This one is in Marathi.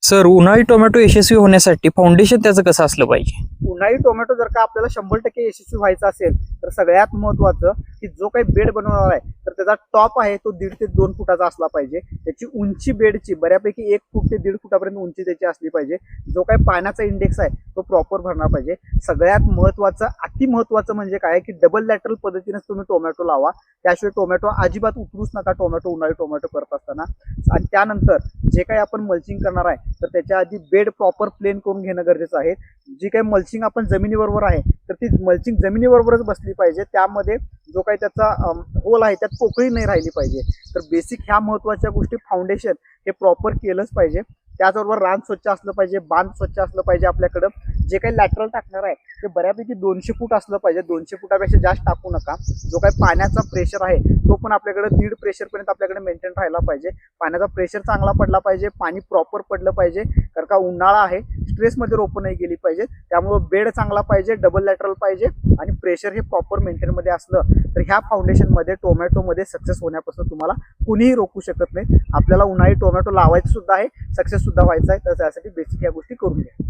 सर, उन्हाळी टोमॅटो यशस्वी होण्यासाठी फाउंडेशन त्याचं कसं असलं पाहिजे? उन्हाळी टोमॅटो जर का आपल्याला 100% यशस्वी व्हायचा असेल तर सगळ्यात महत्त्वाचं की जो काही बेड बनवणार आहे तर त्याचा टॉप आहे तो 1.5 ते 2 फुटाचा असला पाहिजे. त्याची उंची बेडची बऱ्यापैकी 1 फूट ते 1.5 फुटापर्यंत उंची त्याची असली पाहिजे. जो काही पाण्याचा इंडेक्स आहे तो प्रॉपर भरणार पाहिजे. सगळ्यात महत्त्वाचं अति महत्त्वाचं म्हणजे काय की डबल लॅटरल पद्धतीने तुम्ही टोमॅटो लावा. त्याशिवाय टोमॅटो अजिबात उतरूच नका उन्हाळी टोमॅटो करत असताना. आणि त्यानंतर जे काही आपण मल्चिंग करणार आहे तर त्याच्या आधी बेड प्रॉपर प्लेन करून घेणं गरजेचं आहे. जी काही मल्चिंग आपण जमिनीबरोबर आहे तर ती मल्चिंग जमिनीबरोबरच बसली पाहिजे. त्यामध्ये जो काही त्याचा होल आहे त्यात पोकळी नाही राहिली पाहिजे. तर बेसिक ह्या महत्त्वाच्या गोष्टी फाउंडेशन हे प्रॉपर केलंच पाहिजे. त्याचबरोबर रान स्वच्छ असलं पाहिजे, बांध स्वच्छ असलं पाहिजे. आपल्याकडं जे काही लॅटरल टाकणार आहे ते बऱ्यापैकी 200 फूट असलं पाहिजे. 200 फुटापेक्षा जास्त टाकू नका. जो काही पाण्याचा प्रेशर आहे तो पण आपल्याकडे 1.5 प्रेशरपर्यंत आपल्याकडे मेंटेन राहायला पाहिजे. पाण्याचा प्रेशर चांगला पडला पाहिजे, पाणी प्रॉपर पडलं पाहिजे. कारण का उन्हाळा आहे, स्ट्रेसमध्ये रोपं नाही गेली पाहिजे. त्यामुळे बेड चांगला पाहिजे, डबल लॅटरल पाहिजे आणि प्रेशर हे प्रॉपर मेंटेनमध्ये असलं तर ह्या फाउंडेशनमध्ये टोमॅटोमध्ये सक्सेस होण्यापासून तुम्हाला कुणीही रोखू शकत नाही. आपल्याला उन्हाळी टोमॅटो लावायचं सुद्धा आहे, सक्सेस सुद्धा व्हायचा आहे. तर त्यासाठी बेसिक या गोष्टी करून घ्या.